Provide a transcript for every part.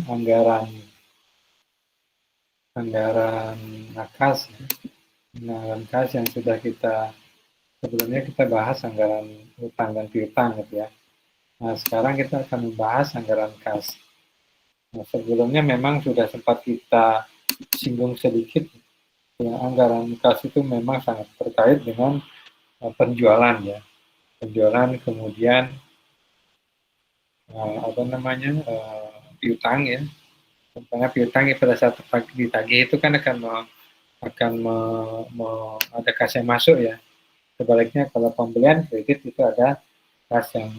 anggaran kas, anggaran kas yang sudah sebelumnya kita bahas anggaran utang dan piutang gitu ya. Nah, sekarang kita akan membahas anggaran kas. Nah, sebelumnya memang sudah sempat kita singgung sedikit, ya, anggaran kas itu memang sangat terkait dengan penjualan ya. Penjualan kemudian piutang ya. Karena piutang pada saat ditagih itu kan ada kas yang masuk ya. Sebaliknya kalau pembelian kredit itu ada kas yang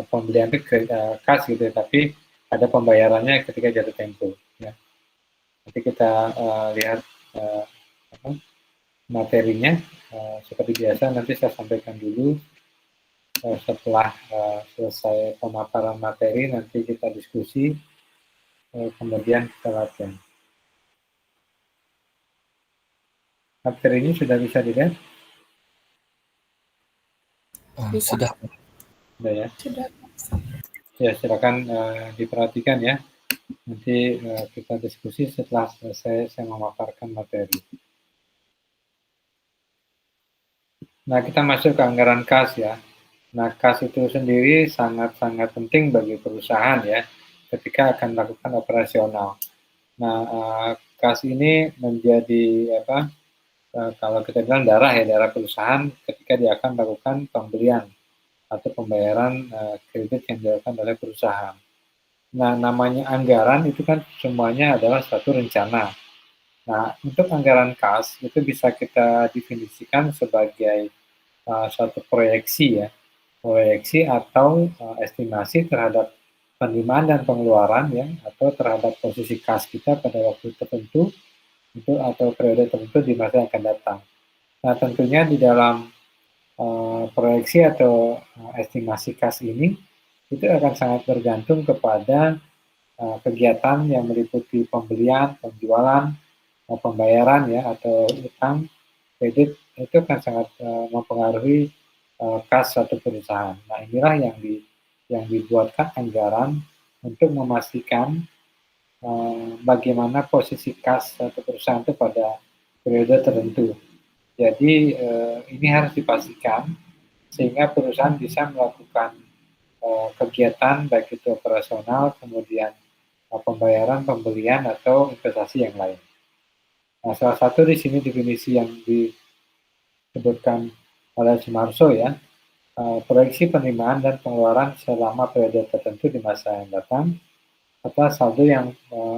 pembelian itu kas gitu ya, tapi ada pembayarannya ketika jatuh tempo ya. Nanti kita lihat materinya seperti biasa, nanti saya sampaikan dulu. Setelah selesai pemaparan materi, nanti kita diskusi, kemudian kita latihan. Materi ini sudah bisa dilihat? Sudah. Sudah ya? Sudah. Ya, silakan diperhatikan ya. Nanti kita diskusi setelah selesai saya memaparkan materi. Nah, kita masuk ke anggaran kas ya. Nah, kas itu sendiri sangat-sangat penting bagi perusahaan ya, ketika akan melakukan operasional. Nah, kas ini menjadi kalau kita bilang darah perusahaan ketika dia akan melakukan pembelian atau pembayaran kredit yang dilakukan oleh perusahaan. Nah, namanya anggaran itu kan semuanya adalah satu rencana. Nah, untuk anggaran kas itu bisa kita definisikan sebagai suatu proyeksi ya, proyeksi atau estimasi terhadap penerimaan dan pengeluaran ya, atau terhadap posisi kas kita pada waktu tertentu itu atau periode tertentu di masa yang akan datang. Nah, tentunya di dalam proyeksi atau estimasi kas ini itu akan sangat bergantung kepada kegiatan yang meliputi pembelian, penjualan, pembayaran ya atau utang, kredit itu akan sangat mempengaruhi kas suatu perusahaan. Nah, inilah yang dibuatkan anggaran untuk memastikan bagaimana posisi kas suatu perusahaan itu pada periode tertentu. Jadi ini harus dipastikan sehingga perusahaan bisa melakukan kegiatan baik itu operasional, kemudian pembayaran, pembelian atau investasi yang lain. Nah, salah satu di sini definisi yang disebutkan oleh Sumarso ya, proyeksi penerimaan dan pengeluaran selama periode tertentu di masa yang datang atau saldo yang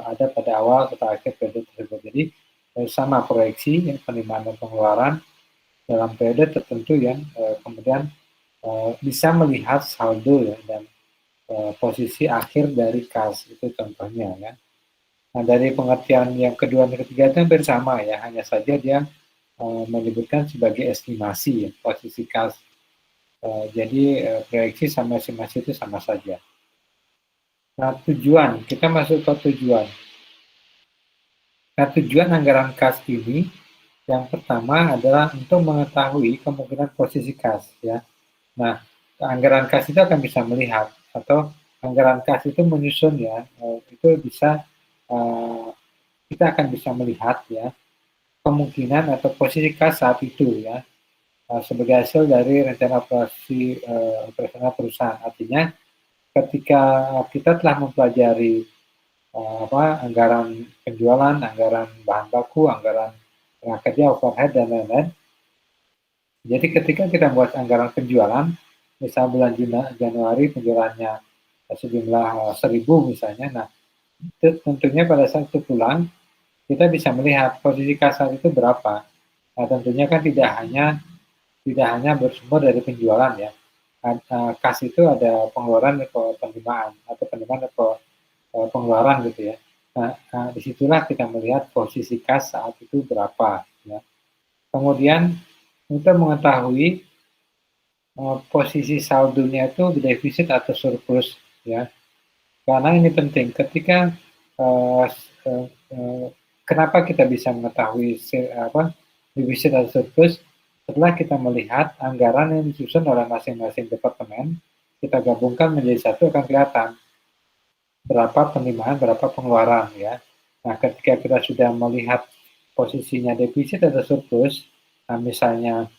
ada pada awal atau akhir periode tersebut. Jadi sama proyeksi penerimaan dan pengeluaran dalam periode tertentu yang kemudian bisa melihat saldo ya, dan posisi akhir dari kas itu contohnya ya. Nah, dari pengertian yang kedua dan ketiga itu hampir sama ya, hanya saja dia menyebutkan sebagai estimasi ya, posisi kas. Jadi proyeksi sama estimasi itu sama saja. Nah, tujuan, kita masuk ke tujuan. Nah, tujuan anggaran kas ini yang pertama adalah untuk mengetahui kemungkinan posisi kas ya. Nah, anggaran kas itu akan bisa melihat atau anggaran kas itu menyusun ya, itu bisa kita akan bisa melihat ya kemungkinan atau posisi kas saat itu ya sebagai hasil dari rencana operasional perusahaan. Artinya ketika kita telah mempelajari anggaran penjualan, anggaran bahan baku, anggaran tenaga kerja, overhead dan lain-lain. Jadi ketika kita buat anggaran penjualan, misal bulan Januari penjualannya sejumlah 1.000 misalnya, nah itu tentunya pada saat itu pulang kita bisa melihat posisi kasar itu berapa. Nah, tentunya kan tidak hanya bersumber dari penjualan ya. Kas itu ada pengeluaran atau penerimaan atau penerimaan atau pengeluaran gitu ya. Nah, disitulah kita melihat posisi kas saat itu berapa ya. Kemudian untuk mengetahui posisi saldonya itu defisit atau surplus ya. Karena ini penting ketika kenapa kita bisa mengetahui defisit atau surplus setelah kita melihat anggaran yang disusun oleh masing-masing departemen kita gabungkan menjadi satu akan kelihatan berapa penerimaan, berapa pengeluaran ya. Nah, ketika kita sudah melihat posisinya defisit atau surplus, nah misalnya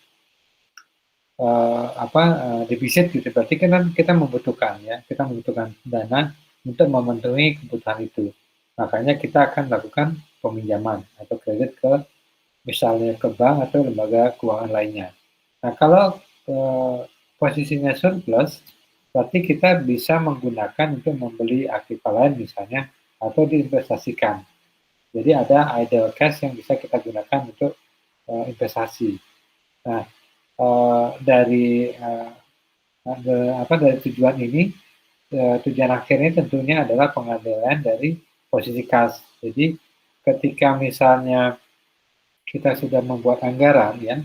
defisit gitu, berarti kan kita membutuhkan ya, kita membutuhkan dana untuk memenuhi kebutuhan itu. Makanya kita akan lakukan peminjaman atau kredit ke misalnya ke bank atau lembaga keuangan lainnya. Nah, kalau posisinya surplus, berarti kita bisa menggunakan untuk membeli aktiva lain misalnya atau diinvestasikan. Jadi ada idle cash yang bisa kita gunakan untuk investasi. Nah, dari tujuan ini, tujuan akhirnya tentunya adalah pengambilan dari posisi kas. Jadi ketika misalnya kita sudah membuat anggaran ya,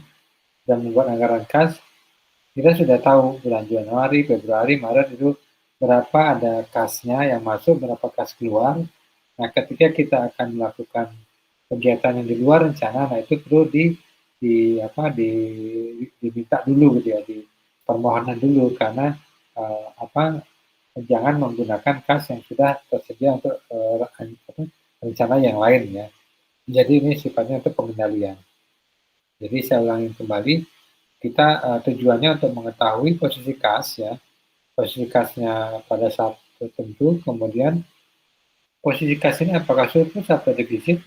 dan membuat anggaran kas, kita sudah tahu bulan Januari, Februari, Maret itu berapa ada kasnya yang masuk, berapa kas keluar. Nah, ketika kita akan melakukan kegiatan yang di luar rencana, nah itu perlu diminta dulu gitu ya, di permohonan dulu karena jangan menggunakan kas yang sudah tersedia untuk rencana yang lain ya. Jadi ini sifatnya untuk pengendalian. Jadi saya ulangi kembali, kita tujuannya untuk mengetahui posisi kas ya, posisi kasnya pada saat tertentu, kemudian posisi kas ini apakah surplus atau defisit.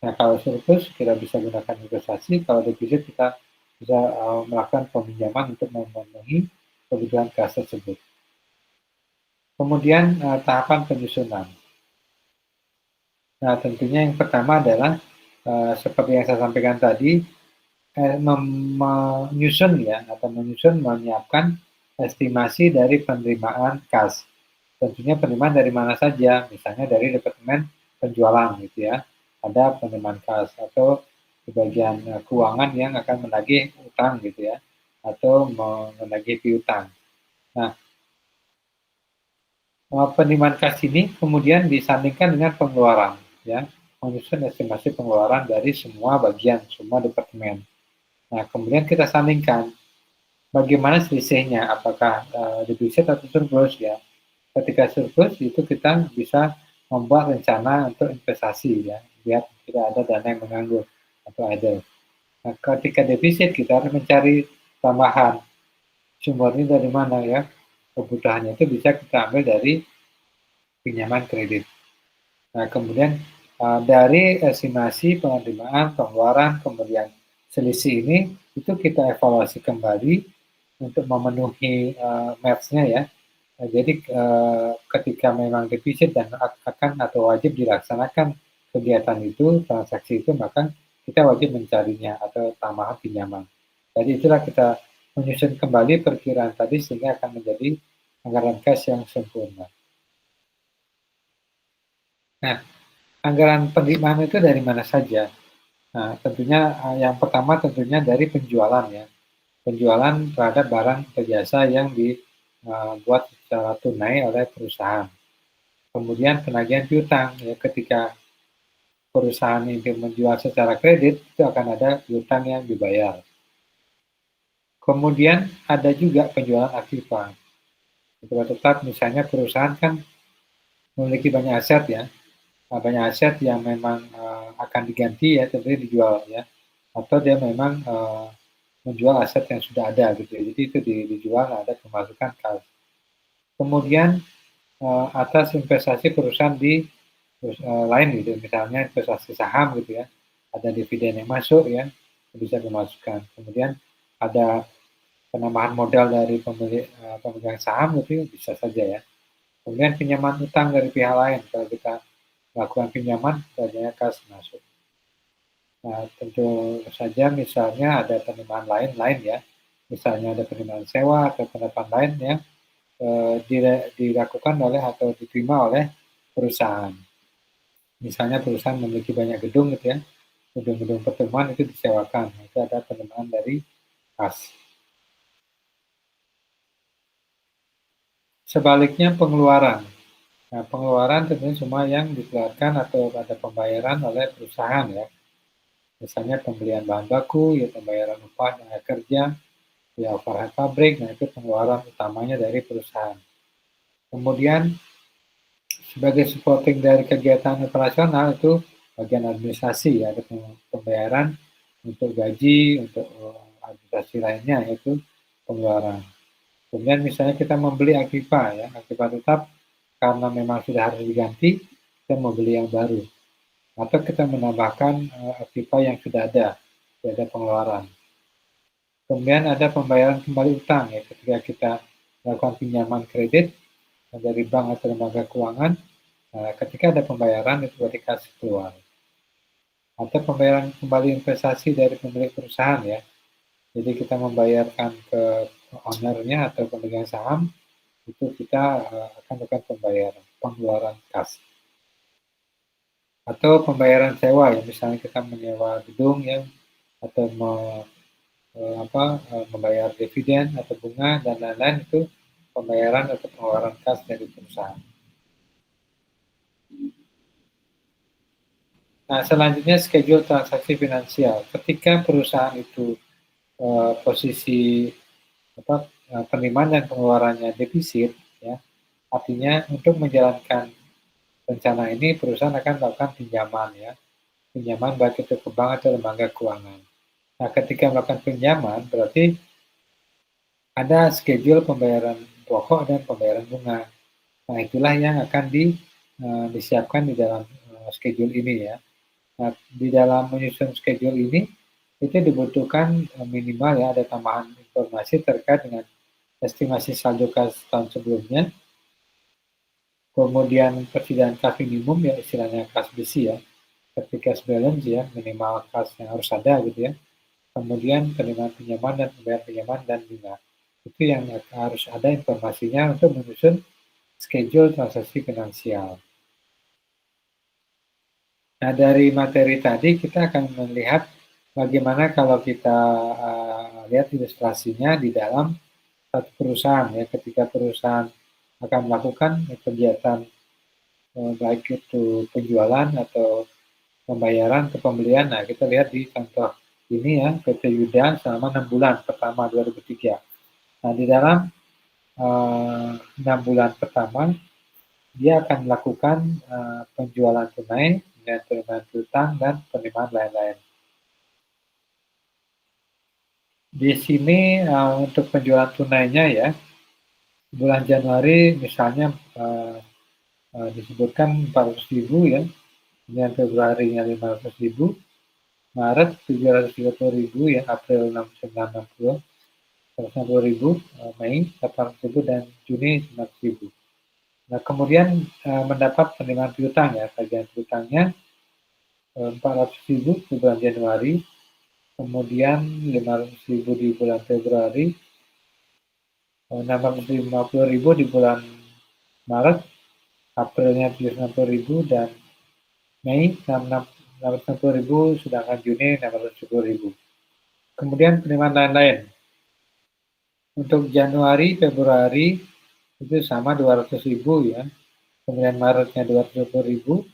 Nah, kalau surplus kita bisa gunakan investasi, kalau defisit kita bisa melakukan peminjaman untuk memenuhi kebutuhan kas tersebut. Kemudian tahapan penyusunan. Nah, tentunya yang pertama adalah seperti yang saya sampaikan tadi, menyusun ya, atau menyiapkan estimasi dari penerimaan kas. Tentunya penerimaan dari mana saja, misalnya dari departemen penjualan gitu ya, ada penerimaan kas, atau di bagian keuangan yang akan menagih utang gitu ya, atau menagih piutang. Nah, penerimaan kas ini kemudian disandingkan dengan pengeluaran ya, menyusun estimasi pengeluaran dari semua bagian, semua departemen. Nah, kemudian kita sandingkan bagaimana selisihnya, apakah defisit atau surplus ya. Ketika surplus itu kita bisa membuat rencana untuk investasi ya, biar tidak ada dana yang menganggur atau idle. Nah, ketika defisit kita harus mencari tambahan, sumbernya dari mana ya. Kebutuhannya itu bisa kita ambil dari pinjaman kredit. Nah, kemudian dari estimasi penerimaan, pengeluaran, kemudian selisih ini itu kita evaluasi kembali untuk memenuhi match-nya ya. Jadi ketika memang defisit dan akan atau wajib dilaksanakan kegiatan itu, transaksi itu, maka kita wajib mencarinya atau tambahan pinjaman. Jadi itulah kita menyusun kembali perkiraan tadi sehingga akan menjadi anggaran kas yang sempurna. Nah, anggaran penerimaan itu dari mana saja? Nah, tentunya yang pertama tentunya dari penjualan ya. Penjualan terhadap barang atau jasa yang dibuat secara tunai oleh perusahaan. Kemudian penagihan piutang ya, ketika perusahaan ini menjual secara kredit itu akan ada piutang yang dibayar. Kemudian ada juga penjualan aktiva. Tetap misalnya perusahaan kan memiliki banyak aset ya, banyak aset yang memang akan diganti ya, tentunya dijual ya, atau dia memang menjual aset yang sudah ada gitu ya. Jadi itu dijual, ada pemasukan kas. Kemudian atas investasi perusahaan di lain gitu, misalnya investasi saham gitu ya, ada dividen yang masuk ya, bisa dimasukkan. Kemudian ada penambahan modal dari pemegang saham gitu, bisa saja ya. Kemudian pinjaman utang dari pihak lain, kalau kita melakukan pinjaman, banyak kas masuk. Nah, tentu saja misalnya ada penerimaan lain ya, misalnya ada penerimaan sewa atau penerimaan lain yang dilakukan oleh atau diterima oleh perusahaan. Misalnya perusahaan memiliki banyak gedung gitu ya, gedung-gedung pertemuan itu disewakan, itu ada penerimaan dari kas. Sebaliknya pengeluaran. Nah, pengeluaran tentunya semua yang dikeluarkan atau ada pembayaran oleh perusahaan ya. Misalnya pembelian bahan baku, ya pembayaran upah tenaga kerja, ya overhead pabrik, nah itu pengeluaran utamanya dari perusahaan. Kemudian sebagai supporting dari kegiatan operasional itu bagian administrasi ya, ada pembayaran untuk gaji, untuk administrasi lainnya yaitu pengeluaran. Kemudian misalnya kita membeli Aktiva ya, Aktiva tetap karena memang sudah harus diganti, kita membeli yang baru. Atau kita menambahkan Aktiva yang sudah ada, tidak ada pengeluaran. Kemudian ada pembayaran kembali utang ya, ketika kita melakukan pinjaman kredit dari bank atau lembaga keuangan, ketika ada pembayaran itu berarti kas keluar. Atau pembayaran kembali investasi dari pemilik perusahaan ya. Jadi kita membayarkan ke ownernya atau pemegang saham, itu kita akan melakukan pembayaran, pengeluaran kas. Atau pembayaran sewa ya, misalnya kita menyewa gedung ya, atau membayar dividen atau bunga dan lain-lain, itu pembayaran atau pengeluaran kas dari perusahaan. Nah, selanjutnya schedule transaksi finansial. Ketika perusahaan itu posisi penerimaan dan pengeluarannya defisit, ya, artinya untuk menjalankan rencana ini perusahaan akan melakukan pinjaman ya, pinjaman baik itu ke bank atau lembaga keuangan. Nah, ketika melakukan pinjaman berarti ada schedule pembayaran pokok dan pembayaran bunga. Nah, itulah yang akan disiapkan di dalam schedule ini ya. Nah, di dalam menyusun schedule ini itu dibutuhkan minimal ya ada tambahan informasi terkait dengan estimasi saldo kas tahun sebelumnya, kemudian persediaan kas minimum ya istilahnya kas besi ya, seperti cash balance ya, minimal kas yang harus ada gitu ya, kemudian penerimaan pinjaman dan pembayaran pinjaman dan bunga. Itu yang harus ada informasinya untuk menyusun schedule transaksi finansial. Nah, dari materi tadi kita akan melihat bagaimana kalau kita lihat ilustrasinya di dalam satu perusahaan ya, ketika perusahaan akan melakukan kegiatan baik itu penjualan atau pembayaran ke pembelian. Nah, kita lihat di contoh ini ya, PT Yuda selama 6 bulan pertama 2003. Nah, di dalam 6 bulan pertama dia akan melakukan penjualan tunai dengan penerimaan piutang dan penerimaan lain-lain. Di sini untuk penjualan tunainya ya, bulan Januari misalnya disebutkan 400.000 ya, kemudian Februari-nya 500.000, Maret 730.000 ya, April 160.000, Mei 800.000 dan Juni 900.000. Nah, kemudian mendapat penerimaan piutang ya, tagihan piutangnya 400.000 di bulan Januari, kemudian 500.000 di bulan Februari, 650.000 di bulan Maret, Aprilnya 760.000 dan Mei 660.000, sedangkan Juni 670.000. Kemudian penerimaan lain-lain. Untuk Januari, Februari itu sama 200.000 ya. Kemudian Maretnya 220.000,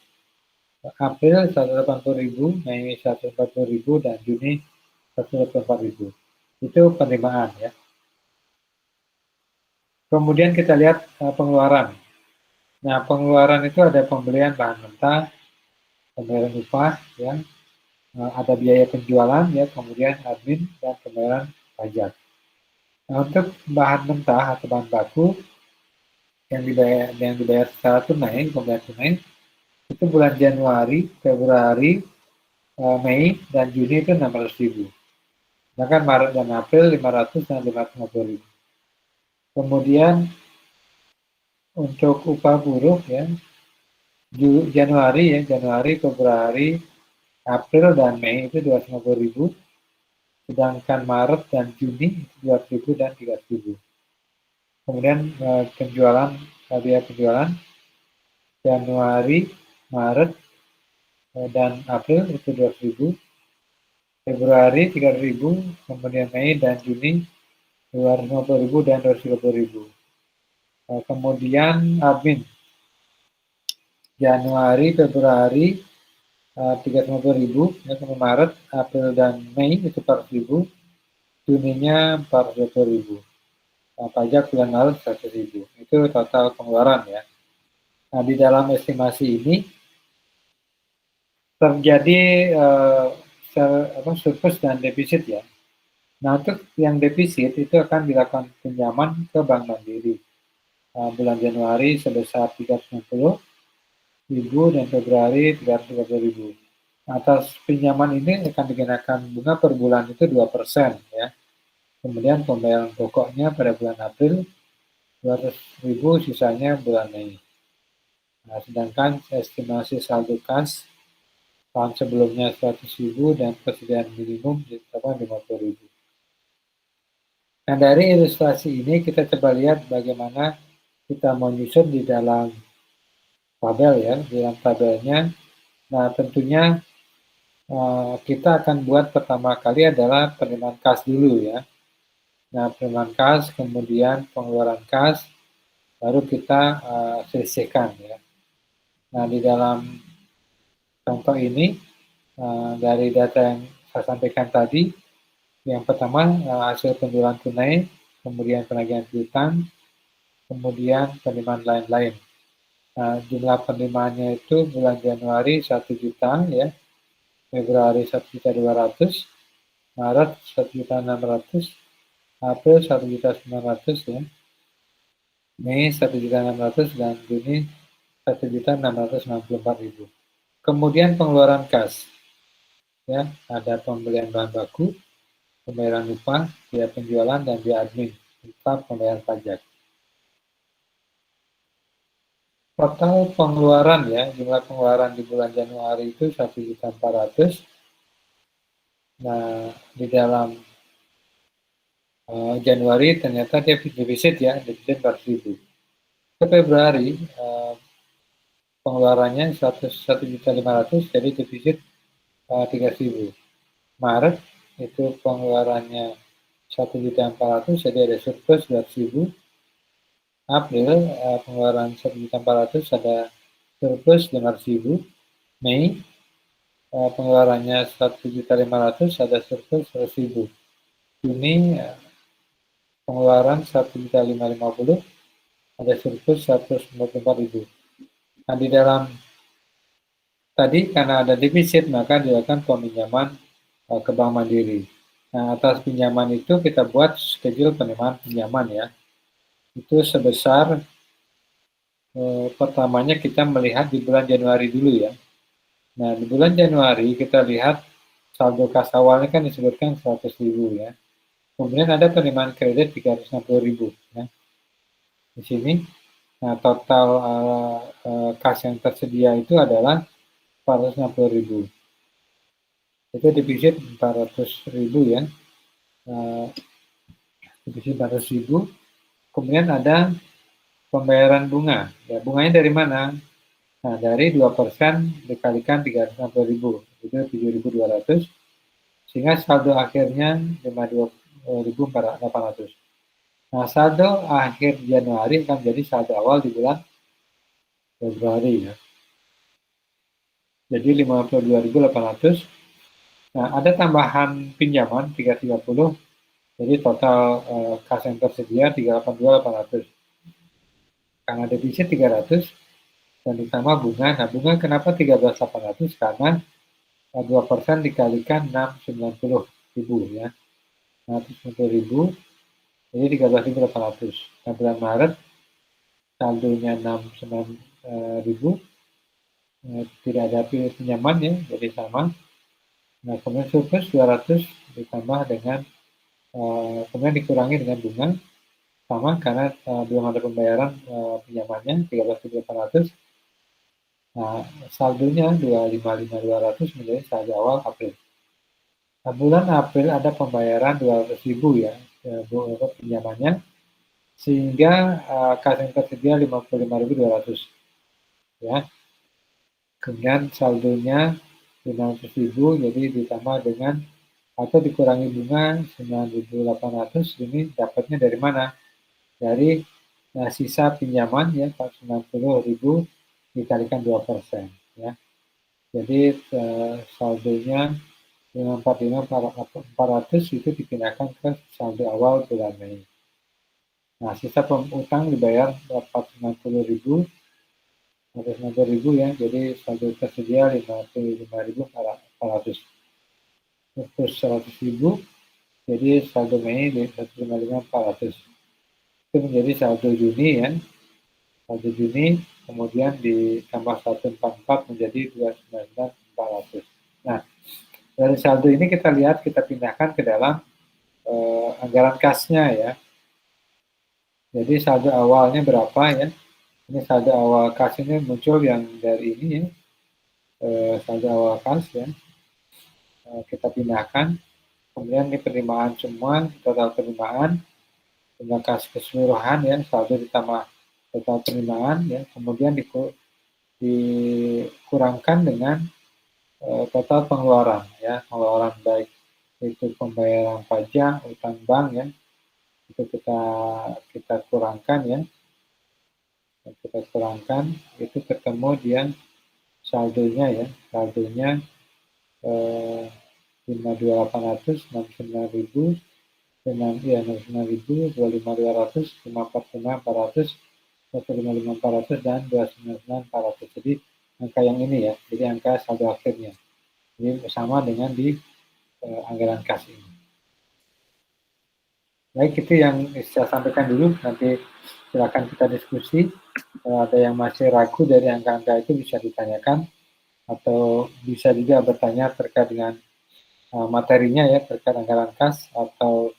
April 180.000, Mei 140.000 dan Juni 184.000. Itu penerimaan ya. Kemudian kita lihat pengeluaran. Nah, pengeluaran itu ada pembelian bahan mentah, pembayaran upah, ya, ada biaya penjualan, ya, kemudian admin dan pembayaran pajak. Nah, untuk bahan mentah atau bahan baku yang dibayar secara tunai, pembayaran tunai, itu bulan Januari, Februari, Mei, dan Juni itu 600.000. Sedangkan Maret dan April 500 dan 550.000. Kemudian untuk upah buruh ya, Januari ya, Januari, Februari, April dan Mei itu 250.000, sedangkan Maret dan Juni itu 200.000 dan 300.000. Kemudian penjualan, biaya penjualan Januari, Maret dan April itu 200.000, Februari 300.000, kemudian Mei dan Juni 250.000 dan 230.000. Kemudian admin Januari, Februari 350.000, ya, Maret, April dan Mei itu 400.000, Juninya 420.000. Nah, pajak bulan lalu 100.000. Itu total pengeluaran ya. Nah, di dalam estimasi ini terjadi surplus dan defisit ya. Nah, untuk yang defisit itu akan dilakukan pinjaman ke Bank Mandiri. Bulan Januari sebesar 390.000 dan Februari 330.000. Atas pinjaman ini akan dikenakan bunga per bulan itu 2% ya. Kemudian pembayaran pokoknya pada bulan April 200.000, sisanya bulan Mei. Nah, sedangkan estimasi saldo kas tahun sebelumnya 100.000 dan persediaan minimum ditetapkan 50.000. Nah, dari ilustrasi ini kita coba lihat bagaimana kita menyusun di dalam tabel ya. Di dalam tabelnya, nah tentunya kita akan buat pertama kali adalah penerimaan kas dulu ya. Nah, penerimaan kas, kemudian pengeluaran kas, baru kita selisihkan ya. Nah, di dalam contoh ini, dari data yang saya sampaikan tadi, yang pertama hasil penjualan tunai, kemudian penagihan piutang, kemudian penerimaan lain-lain. Nah, jumlah penerimaannya itu bulan Januari 1 juta ya, Februari 1.200.000, Maret 1.600.000, April 1.900.000 ya, Mei 1.600.000 dan Juni 1.664.000. Kemudian pengeluaran kas ya, ada pembelian bahan baku, pembayaran upah, biaya penjualan dan biaya admin, serta pembayaran pajak. Total pengeluaran ya, jumlah pengeluaran di bulan Januari itu 1.400.000. Nah, di dalam Januari ternyata dia defisit ya, defisit 400.000. Ke Februari pengeluarannya 101.500.000, jadi defisit 300.000. Maret itu pengeluarannya 1.400.000, jadi ada surplus 200.000. April pengeluaran 1.400.000, ada surplus 500.000. Mei pengeluarannya 1.500.000, ada surplus 100.000. Juni pengeluaran 1.550.000, ada surplus 194.000. Nah, di dalam tadi karena ada defisit maka dilakukan peminjaman ke Bank Mandiri. Nah, atas pinjaman itu kita buat schedule penerimaan pinjaman ya. Itu sebesar pertamanya kita melihat di bulan Januari dulu ya. Nah, di bulan Januari kita lihat saldo kas awalnya kan disebutkan 100.000 ya. Kemudian ada penerimaan kredit 360.000 ya. Di sini nah total kas yang tersedia itu adalah 460.000. Itu defisit 400.000 ya. Defisit 400.000. Kemudian ada pembayaran bunga. Ya, bunganya dari mana? Nah, dari 2% dikalikan 360.000, itu 7.200, sehingga saldo akhirnya 52.800. Nah, saldo akhir Januari akan jadi saldo awal di bulan Februari ya. Jadi 52.800. Nah, ada tambahan pinjaman 330, jadi total kas yang tersedia 382.800. Karena defisit 300 dan ditambah bunga. Nah, bunga kenapa 13.800? Karena 2% dikalikan 690.000 ya. 690.000, jadi 13.800. Nah, bulan Maret saldonya 69.000, tidak ada pinjaman ya, jadi sama. Nah, kemudian surplus 200 ditambah dengan kemudian dikurangi dengan bunga sama karena belum ada pembayaran pinjamannya 13.800. Nah, saldonya 255.200 menjadi saldo awal April. Nah, bulan April ada pembayaran 200.000 ya, pinjamannya, sehingga kas yang tersedia 55.200 ya. Kemudian saldonya 500.000, jadi ditambah dengan atau dikurangi bunga 9.800, ini dapatnya dari mana? Dari sisa pinjaman ya 490.000 dikalikan 2% ya. Jadi saldonya 545.400 itu dipindahkan ke saldo awal bulan Mei. Nah, sisa utang dibayar 490.000 ya, jadi saldo tersedia 55.400. Terus 100.000, jadi saldo Mei 155.400. Itu menjadi saldo Juni ya. Saldo Juni kemudian ditambah 144 menjadi 299.400. Nah, dari saldo ini kita lihat, kita pindahkan ke dalam anggaran kasnya ya. Jadi saldo awalnya berapa ya? Ini saldo awal kas ini muncul yang dari ini ya, saldo awal kas ya. Kita pindahkan, kemudian ini penerimaan semua, total penerimaan, dengan kas keseluruhan ya, saldo ditambah total penerimaan ya, kemudian dikurangkan dengan total pengeluaran ya, pengeluaran baik itu pembayaran pajak, utang bank ya, itu kita kurangkan ya, kita kurangkan, itu ketemu dia saldonya ya, saldonya 52.800, 69.000, 25.200, 545.400, 155.400, dan 299.400. Jadi angka yang ini ya, jadi angka saldo akhirnya. Jadi sama dengan di anggaran kas ini. Baik, itu yang saya sampaikan dulu. Nanti silakan kita diskusi. Kalau ada yang masih ragu dari angka-angka itu bisa ditanyakan, atau bisa juga bertanya terkait dengan materinya ya, terkait anggaran kas atau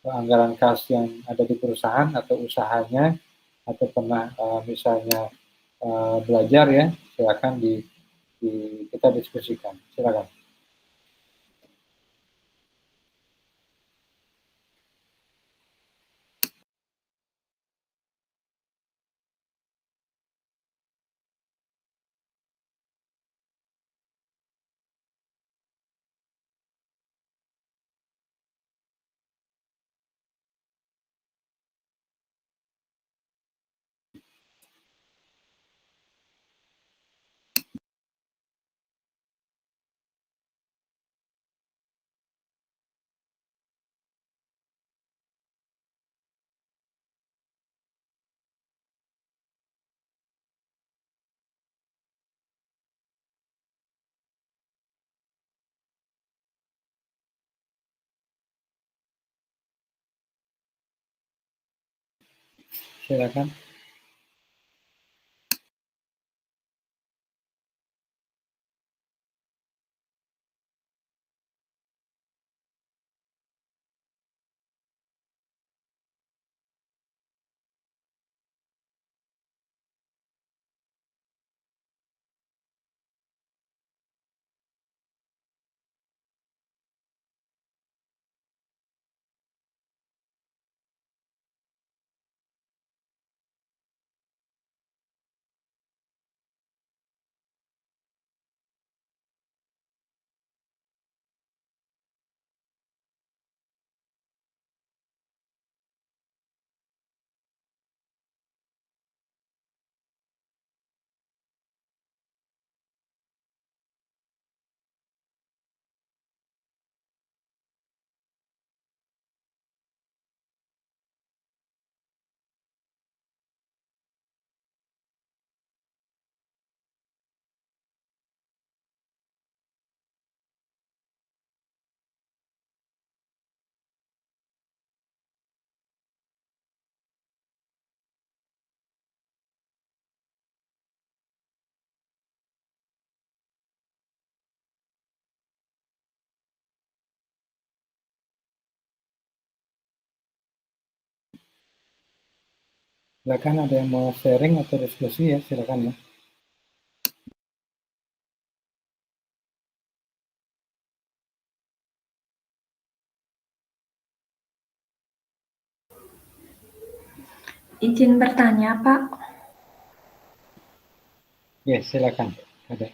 anggaran kas yang ada di perusahaan atau usahanya, atau pernah misalnya belajar ya, silakan kita diskusikan. Silakan. Silakan. Silakan, ada yang mau sharing atau diskusi ya, silakan ya. Izin bertanya, Pak. Ya, silakan. Ada.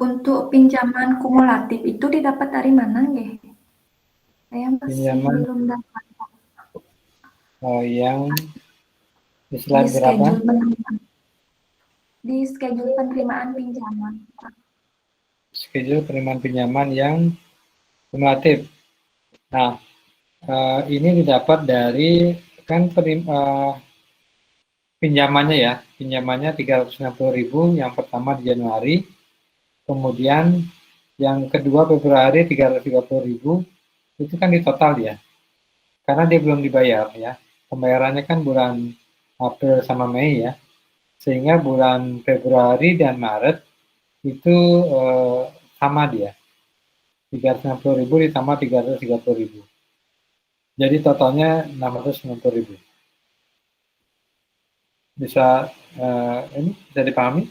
Untuk pinjaman kumulatif itu didapat dari mana, nggih? Saya masih Pinjaman belum dapat. yang di Di slide berapa? schedule penerimaan. Di schedule penerimaan pinjaman, Pak. Schedule penerimaan pinjaman yang kumulatif. Nah, ini didapat dari kan pinjamannya ya, pinjamannya 360.000 yang pertama di Januari, kemudian yang kedua Februari 330.000, itu kan di total ya, karena dia belum dibayar ya, pembayarannya kan bulan April sama Mei ya, sehingga bulan Februari dan Maret itu sama dia, 360.000 ditambah 330.000, jadi totalnya 690.000. Bisa ini bisa dipahami?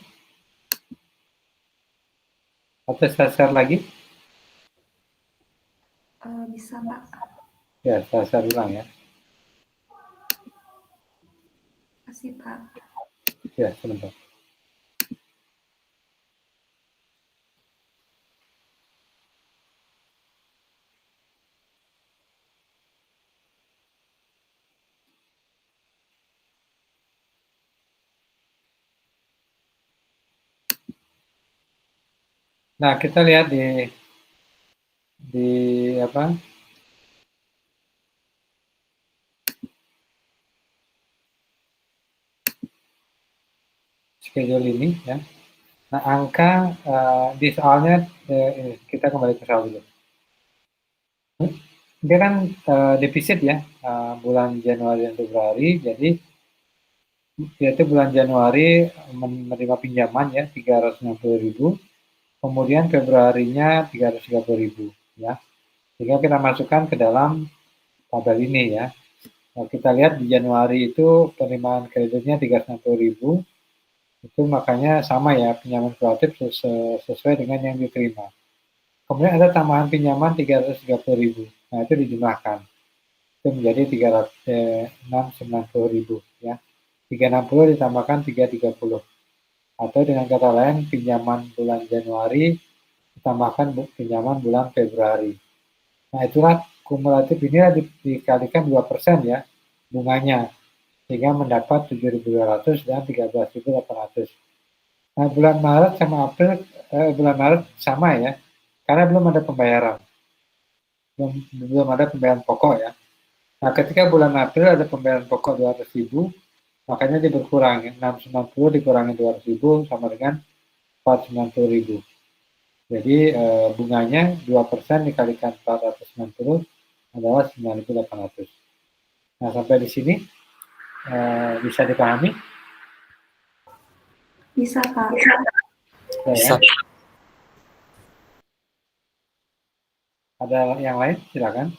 Atau saya share lagi? Bisa, Pak. Ya, saya share ulang ya. Kasih, Pak. Ya, sebentar. Nah, kita lihat di apa? Schedule ini ya. Nah, angka di soalnya kita kembali ke soal dulu. Dia kan defisit ya, bulan Januari dan Februari, jadi yaitu bulan Januari menerima pinjaman ya 360.000, kemudian Februarinya 330.000 ya. Sehingga kita masukkan ke dalam tabel ini ya. Nah, kita lihat di Januari itu penerimaan kreditnya 360.000, itu makanya sama ya, pinjaman kreatif sesuai dengan yang diterima. Kemudian ada tambahan pinjaman 330.000, nah itu dijumlahkan, itu menjadi 690.000 ya. 360 ditambahkan 330, atau dengan kata lain pinjaman bulan Januari ditambahkan pinjaman bulan Februari. Nah itulah kumulatif ini dikalikan 2% ya bunganya, sehingga mendapat 7.200 dan 13.800. Nah, bulan Maret sama April, bulan Maret sama ya, karena belum ada pembayaran, belum ada pembayaran pokok ya. Nah, ketika bulan April ada pembayaran pokok 200.000, makanya dia berkurang, 690 dikurangi 200.000 sama dengan 490.000. Jadi bunganya 2% dikalikan 490 adalah 9.800. Nah, sampai di sini bisa dipahami? Bisa, Pak. Ya. Ada yang lain? Silakan.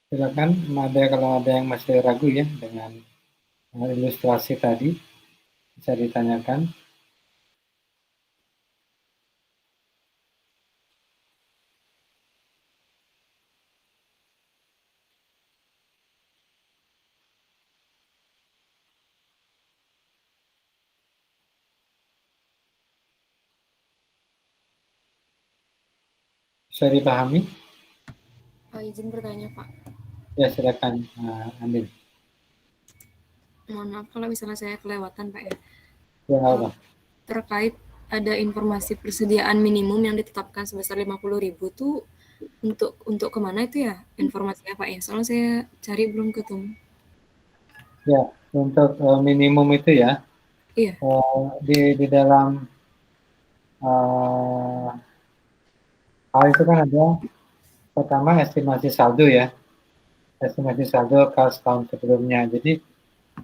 Silakan, kalau ada yang masih ragu ya dengan ilustrasi tadi, bisa ditanyakan. Bisa dipahami? Izin bertanya, Pak. Ya, silakan, Andin. Mohon maaf kalau misalnya saya kelewatan, Pak ya. Ya, apa? Terkait ada informasi persediaan minimum yang ditetapkan sebesar 50.000 tuh untuk kemana itu ya informasinya Pak ya? Soalnya saya cari belum ketemu. Ya, untuk minimum itu ya, Iya. di dalam hal itu kan ada pertama estimasi saldo ya, estimasi saldo kas tahun sebelumnya. Jadi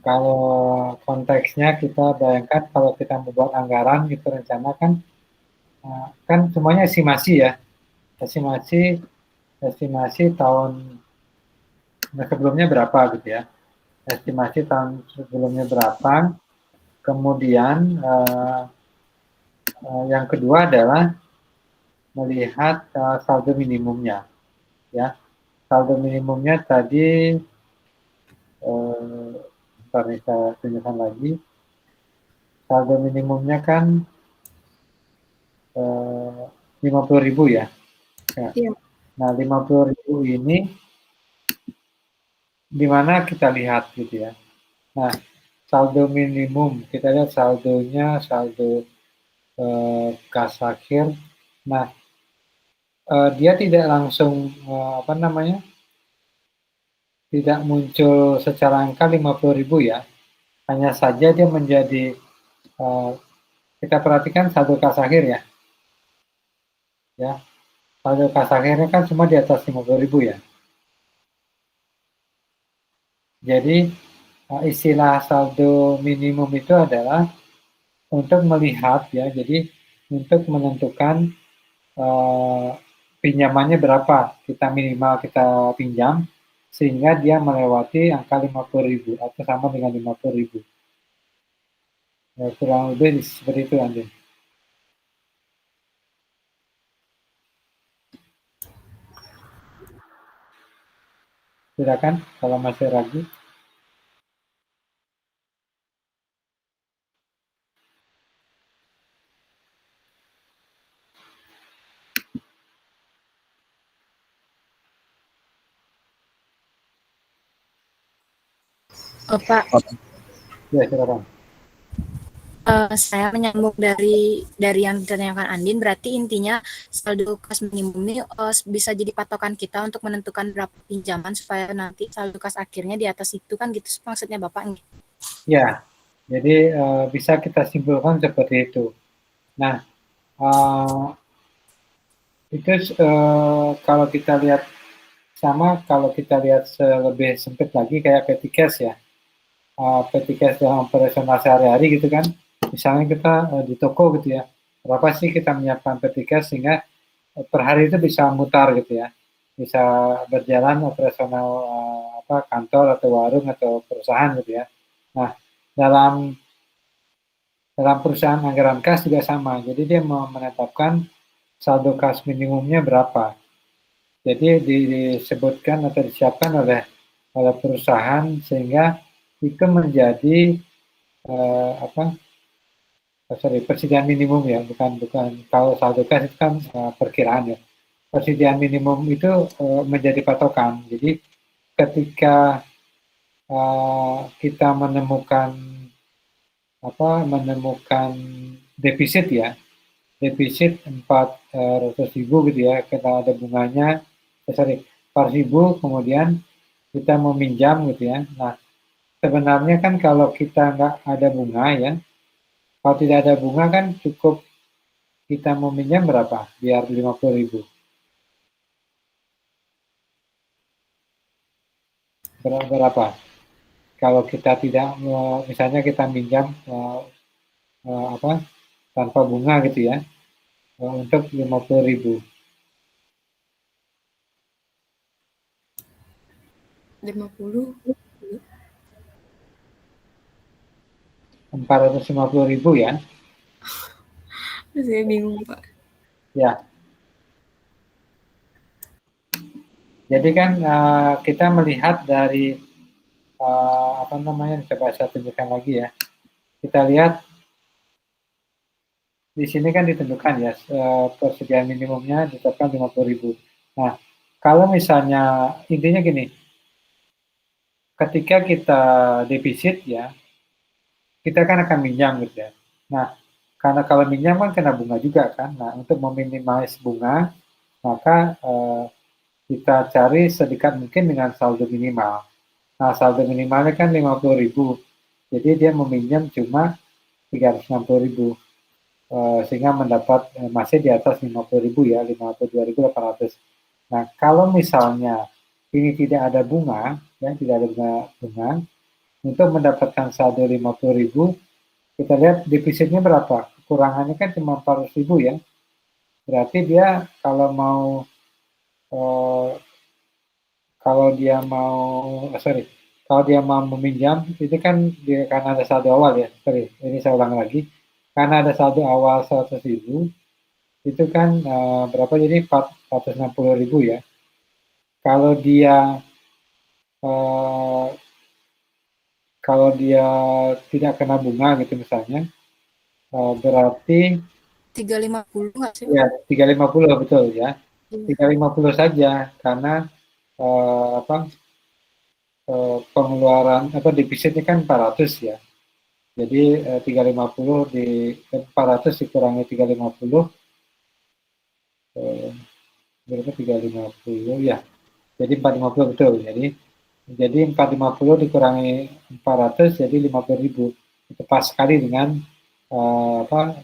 kalau konteksnya kita bayangkan kalau kita membuat anggaran gitu rencana kan semuanya estimasi ya, estimasi tahun sebelumnya berapa gitu ya, estimasi tahun sebelumnya berapa. Kemudian yang kedua adalah melihat saldo minimumnya ya. Saldo minimumnya tadi saya tunjukkan lagi. Saldo minimumnya kan 50.000 ya. Iya. Nah, 50.000 ini di mana kita lihat gitu ya. Nah, saldo minimum kita lihat saldonya saldo kas akhir. Nah, dia tidak langsung tidak muncul secara angka 50.000 ya. Hanya saja dia menjadi kita perhatikan saldo kas akhir ya. Ya. Saldo kas akhirnya kan semua di atas 50.000 ya. Jadi istilah saldo minimum itu adalah untuk melihat ya, jadi untuk menentukan pinjamannya berapa kita minimal kita pinjam sehingga dia melewati angka 50.000 atau sama dengan 50.000. Ya, kurang lebih seperti itu, Andin. Silakan kalau masih ragu. Pak, Ya, silakan. saya menyambung dari yang ditanyakan Andin, berarti intinya saldo kas minimum ini bisa jadi patokan kita untuk menentukan berapa pinjaman supaya nanti saldo kas akhirnya di atas itu kan gitu maksudnya Bapak? Ya, jadi bisa kita simpulkan seperti itu. Nah, itu kalau kita lihat kalau kita lihat lebih sempit lagi kayak petty cash ya. Petty cash dalam operasional sehari-hari gitu kan. Misalnya kita di toko gitu ya. Berapa sih kita menyiapkan petty cash sehingga per hari itu bisa mutar gitu ya. Bisa berjalan operasional kantor atau warung atau perusahaan gitu ya. Nah, dalam perusahaan anggaran kas juga sama. Jadi dia menetapkan saldo kas minimumnya berapa. Jadi disebutkan atau disiapkan oleh perusahaan sehingga itu menjadi persediaan minimum ya, bukan kalau saldo kas itu kan perkiraan ya. Persediaan minimum itu menjadi patokan. Jadi ketika kita menemukan defisit ya, defisit 400.000 gitu ya, kita ada bunganya, 4.000, kemudian kita meminjam gitu ya. Nah, sebenarnya kan kalau kita nggak ada bunga ya, kalau tidak ada bunga kan cukup kita meminjam berapa? Biar 50.000. Berapa? Kalau kita tidak, misalnya kita minjam tanpa bunga gitu ya, untuk 50.000. 50. 450.000 ya. Saya bingung Pak. Ya. Jadi kan kita melihat dari coba saya tunjukkan lagi ya. Kita lihat di sini kan ditentukan ya persediaan minimumnya ditetapkan 50.000. Nah, kalau misalnya intinya gini, ketika kita defisit ya, kita kan akan minjam gitu ya. Nah, karena kalau minjam kan kena bunga juga kan. Nah, untuk meminimalis bunga, maka kita cari sedekat mungkin dengan saldo minimal. Nah, saldo minimalnya kan 50.000. Jadi dia meminjam cuma 360.000. Sehingga mendapat masih di atas 50.000 ya, 52.800. Nah, kalau misalnya ini tidak ada bunga, ya tidak ada bunga, untuk mendapatkan saldo 50.000, kita lihat defisitnya berapa? Kekurangannya kan cuma 400.000 ya. Berarti dia kalau mau kalau dia meminjam, itu kan karena ada saldo awal ya. Sorry, ini saya ulang lagi. Karena ada saldo awal 100.000, itu kan berapa jadi 460.000 ya. Kalau dia kalau dia tidak kena bunga gitu misalnya, berarti 350 nggak sih? ya 350 betul ya. 350 saja karena pengeluaran defisitnya kan 400 ya. Jadi 350 di 400 dikurangi 350 berapa 350 ya. Jadi 450 betul. Jadi 450 dikurangi 400 jadi 50.000. Itu pas sekali dengan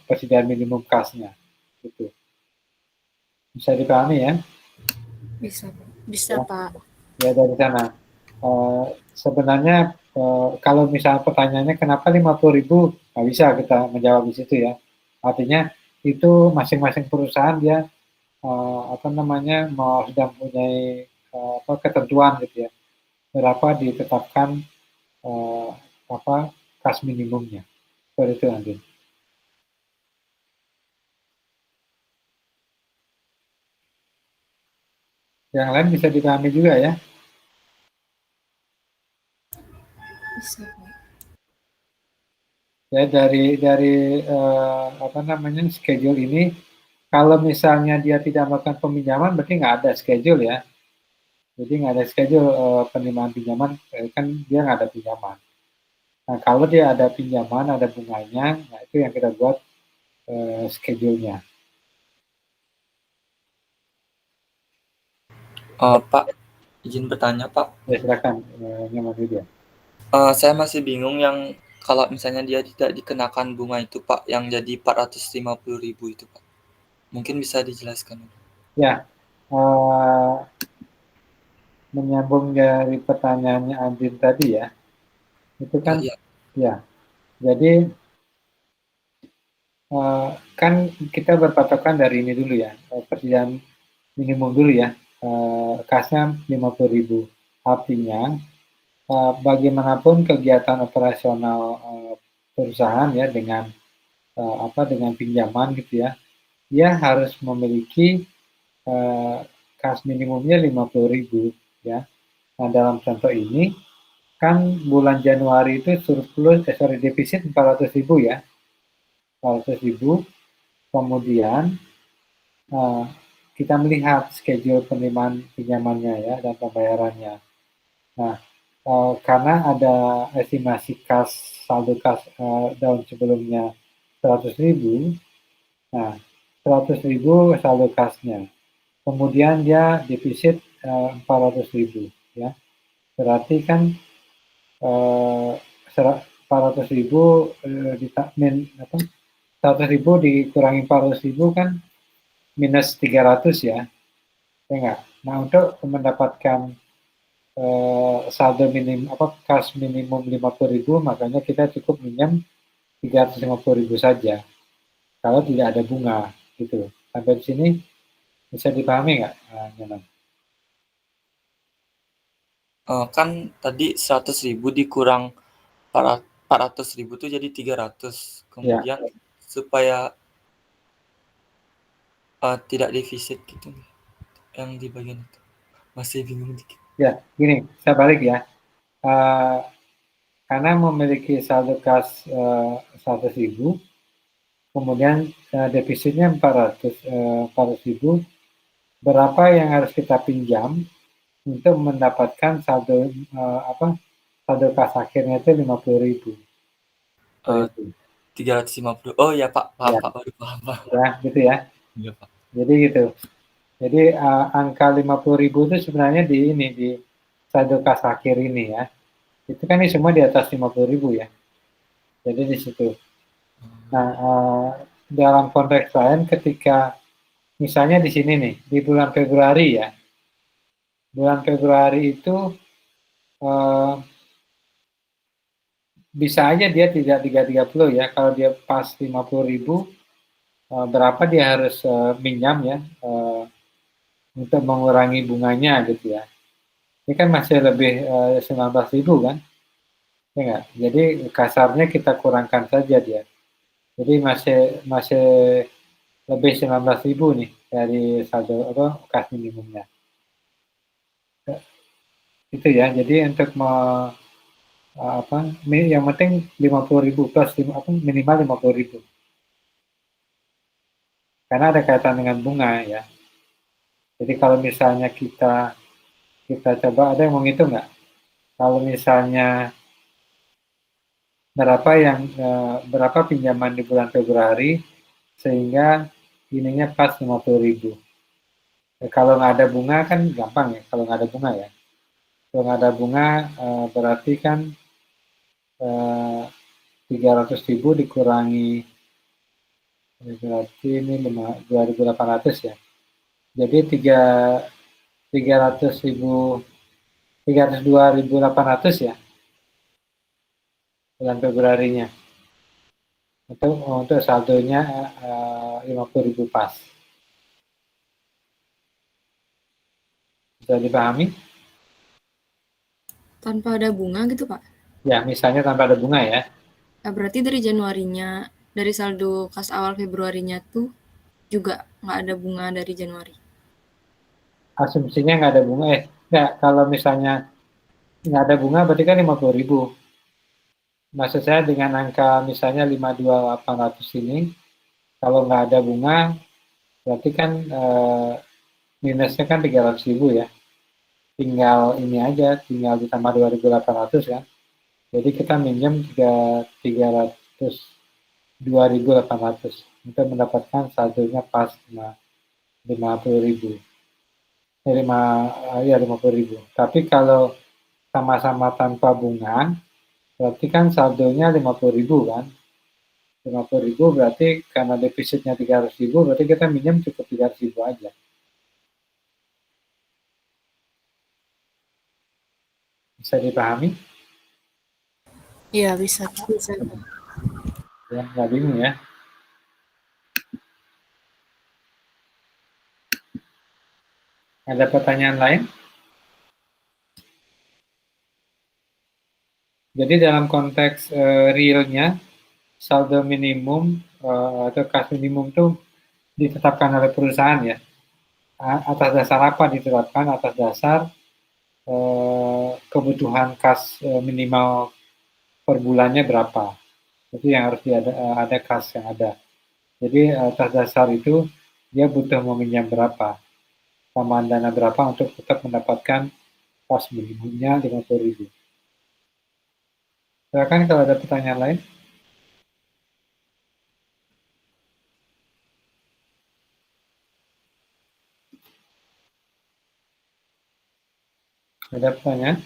persediaan minimum kasnya. Gitu. Bisa dipahami ya? Bisa ya. Pak. Ya dari sana. Sebenarnya kalau misalnya pertanyaannya kenapa 50.000, nggak bisa kita menjawab di situ ya. Artinya itu masing-masing perusahaan dia mau sudah mempunyai ketentuan gitu ya. Berapa ditetapkan kas minimumnya. Seperti itu nanti. Yang lain bisa dipahami juga ya. Bisa Pak. Ya dari schedule ini, kalau misalnya dia tidak melakukan peminjaman berarti nggak ada schedule ya. Jadi nggak ada schedule penerimaan pinjaman, kan dia nggak ada pinjaman. Nah kalau dia ada pinjaman, ada bunganya, nah itu yang kita buat schedule-nya. Pak, izin bertanya Pak. Ya silakan, nyaman dia. Saya masih bingung yang kalau misalnya dia tidak dikenakan bunga itu Pak, yang jadi 450.000 itu Pak. Mungkin bisa dijelaskan. Ya, menyambung dari pertanyaannya Andin tadi ya, itu kan ya, jadi kan kita berpatokan dari ini dulu ya, persediaan minimum dulu ya, kasnya 50.000. Artinya bagaimanapun kegiatan operasional perusahaan ya dengan dengan pinjaman gitu ya, dia harus memiliki kas minimumnya 50.000 ya. Nah dalam contoh ini kan bulan Januari itu defisit 400.000 ya, 400.000. Kemudian kita melihat schedule penerimaan pinjamannya ya dan pembayarannya. Nah karena ada estimasi saldo kas tahun sebelumnya 100.000, nah 100.000 saldo kasnya. Kemudian dia defisit 400.000 ya. Berarti kan 400.000 100.000 dikurangi 400.000 kan minus 300 ya. Ya enggak? Nah, untuk mendapatkan saldo kas minimum 50.000, makanya kita cukup minjem 350.000 saja. Kalau tidak ada bunga gitu. Sampai di sini bisa dipahami nggak, Nyaman? Kan tadi 100.000 dikurang 400.000 itu jadi 300. Kemudian supaya tidak defisit gitu. Yang di bagian itu. Masih bingung dikit. Ya, gini, saya balik ya. Karena memiliki saldo kas 100.000, kemudian defisitnya 400.000, berapa yang harus kita pinjam untuk mendapatkan saldo saldo kas akhirnya itu 50.000. 350. Oh ya Pak, paham Ya. Pak, baru paham Pak. Ya, gitu ya. Iya Pak. Jadi gitu. Jadi angka 50.000 itu sebenarnya di saldo kas akhir ini ya. Itu kan ini semua di atas 50.000 ya. Jadi di situ. Nah, dalam konteks lain ketika misalnya di sini nih, di bulan Februari ya. Bulan Februari itu eh, bisa aja dia tidak 330 ya. Kalau dia pas 50.000, berapa dia harus minjam ya untuk mengurangi bunganya gitu ya. Ini kan masih lebih 19.000 kan? Ya enggak? Jadi kasarnya kita kurangkan saja dia. Jadi masih masih lebih 19.000 nih dari saldo apa kas minimumnya. Itu ya. Jadi untuk apa yang penting 50.000 plus apa, minimal 50.000. Karena ada kaitan dengan bunga ya. Jadi kalau misalnya kita coba, ada yang mau ngitung nggak? Kalau misalnya berapa pinjaman di bulan Februari sehingga ininya pas 50.000. Kalau nggak ada bunga kan gampang ya. Kalau nggak ada bunga ya. Kalau nggak ada bunga berarti kan 300.000 dikurangi berarti ini 2.800 ya. Jadi 302.800 ya bulan Februarinya. Untuk saldonya 50.000 pas. Bisa dipahami? Tanpa ada bunga gitu, Pak? Ya, misalnya tanpa ada bunga ya. Nah, berarti dari Januarinya, dari saldo kas awal Februarinya tuh juga nggak ada bunga dari Januari. Asumsinya nggak ada bunga. Nggak, kalau misalnya nggak ada bunga berarti kan 50.000. Maksud saya dengan angka misalnya 52.800 ini, kalau nggak ada bunga, berarti kan minusnya kan 300.000 ya. Tinggal ini aja, tinggal ditambah 2.800 ya. Jadi kita minjem 2.800 untuk mendapatkan saldonya pas 50.000. 50.000. Tapi kalau sama-sama tanpa bunga, berarti kan saldonya 50.000 kan. 50.000 berarti karena defisitnya 300.000, berarti kita minjem cukup 300.000 aja. Bisa dipahami? Iya, bisa. Bisa. Ya, nggak bingung ya. Ada pertanyaan lain? Jadi dalam konteks realnya, saldo minimum atau kas minimum itu ditetapkan oleh perusahaan ya. Atas dasar apa ditetapkan? Atas dasar kebutuhan kas minimal per bulannya berapa. Itu yang harus ada kas yang ada. Jadi atas dasar itu dia butuh meminjam berapa, tambahan dana berapa untuk tetap mendapatkan kas minimumnya 50.000. Silakan kalau ada pertanyaan lain. Ada pertanyaan?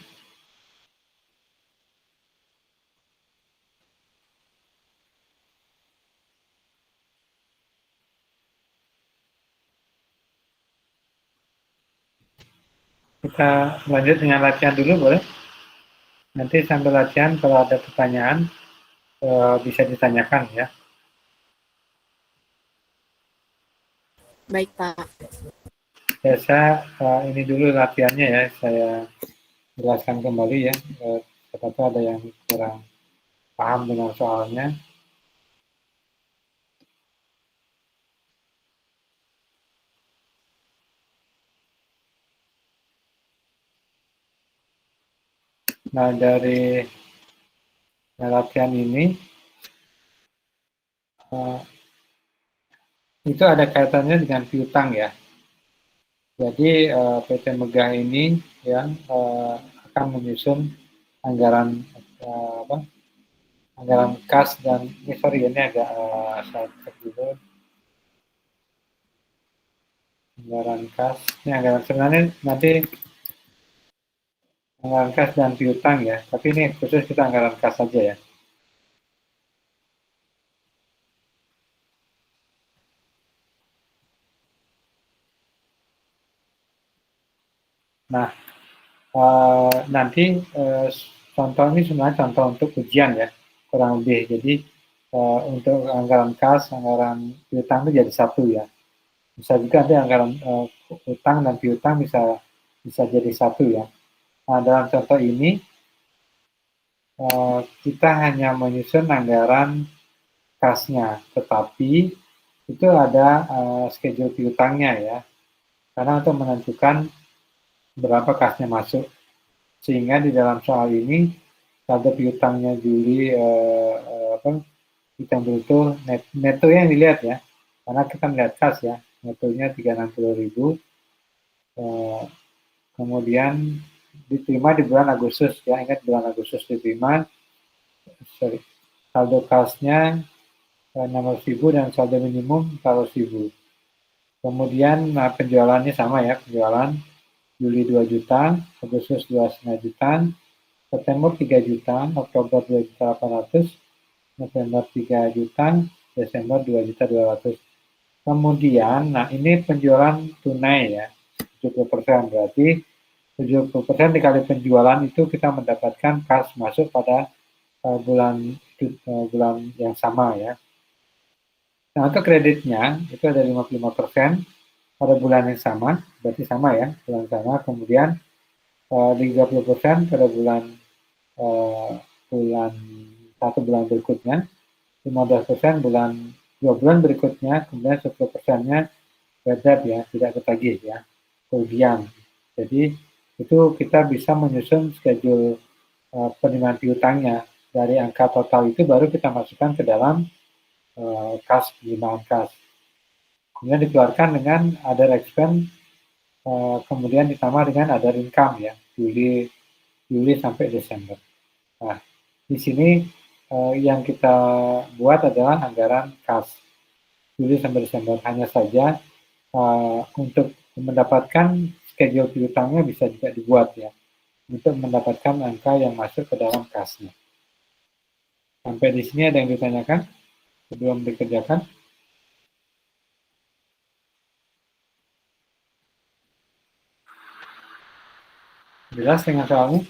Kita lanjut dengan latihan dulu boleh? Nanti sambil latihan kalau ada pertanyaan bisa ditanyakan ya. Baik, Pak. Biasa ini dulu latihannya ya, saya jelaskan kembali ya. Siapa tahu ada yang kurang paham dengan soalnya. Nah, dari latihan ini itu ada kaitannya dengan piutang ya. Jadi PT Megah ini ya akan menyusun anggaran anggaran kas dan ini sorry ini agak saya cek dulu. Anggaran kas, ini anggaran sebenarnya nanti anggaran kas dan piutang ya, tapi ini khusus kita anggaran kas saja ya. Nah, nanti contoh ini sebenarnya contoh untuk ujian ya, kurang lebih. Jadi untuk anggaran kas, anggaran piutang itu jadi satu ya. Bisa juga nanti anggaran utang dan piutang bisa jadi satu ya. Nah, dalam contoh ini kita hanya menyusun anggaran kasnya, tetapi itu ada schedule piutangnya ya. Karena untuk menentukan berapa kasnya masuk. Sehingga di dalam soal ini saldo piutangnya Juli kita butuh neto yang dilihat ya. Karena kita melihat kas ya, netonya 360.000. Kemudian diterima di bulan Agustus ya, ingat bulan Agustus diterima. Saldo kasnya 600.000 dan saldo minimum 400.000. Kemudian penjualannya sama ya, penjualan Juli 2 juta, Agustus 2,5 juta, September 3 juta, Oktober 2.800.000, November 3 juta, Desember 2.200.000. Kemudian, nah ini penjualan tunai ya, 70%, berarti 70% dikali penjualan itu kita mendapatkan kas masuk pada bulan yang sama ya. Nah untuk kreditnya itu ada 55% pada bulan yang sama, berarti sama ya, bulan sama. Kemudian 30% pada bulan satu bulan berikutnya, 15% bulan 2 bulan berikutnya, kemudian 10%-nya bad ya, tidak ketagih ya, kerugian. Jadi itu kita bisa menyusun schedule penerimaan piutangnya. Dari angka total itu baru kita masukkan ke dalam kas, penerimaan kas. Kemudian dikeluarkan dengan other expense, kemudian ditambah dengan other income ya, Juli sampai Desember. Nah, di sini yang kita buat adalah anggaran kas Juli sampai Desember. Hanya saja untuk mendapatkan schedule piutangnya bisa juga dibuat ya, untuk mendapatkan angka yang masuk ke dalam kasnya. Sampai di sini ada yang ditanyakan sebelum dikerjakan? Jelas dengan soalnya?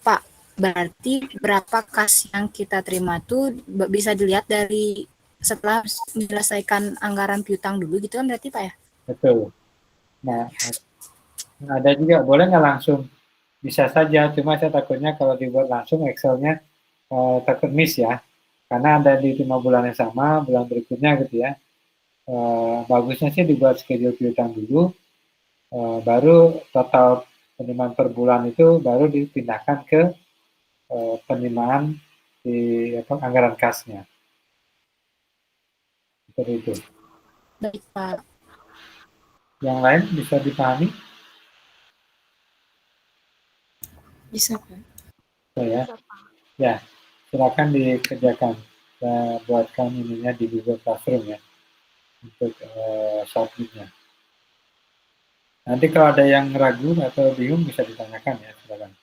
Pak, berarti berapa kas yang kita terima tuh bisa dilihat dari setelah menyelesaikan anggaran piutang dulu gitu kan berarti Pak ya? Betul. Nah, ada juga, boleh nggak langsung? Bisa saja, cuma saya takutnya kalau dibuat langsung Excel-nya takut miss ya. Karena ada di 5 bulan yang sama, bulan berikutnya gitu ya. Bagusnya sih dibuat schedule piutang dulu, baru total penerimaan per bulan itu baru dipindahkan ke penerimaan di anggaran kasnya. Seperti itu. Baik Pak. Yang lain bisa dipahami? Bisa, Pak. So, ya, silakan dikerjakan. Saya buatkan ininya di Google Classroom ya, untuk submitnya. Nanti kalau ada yang ragu atau bingung bisa ditanyakan ya, silakan.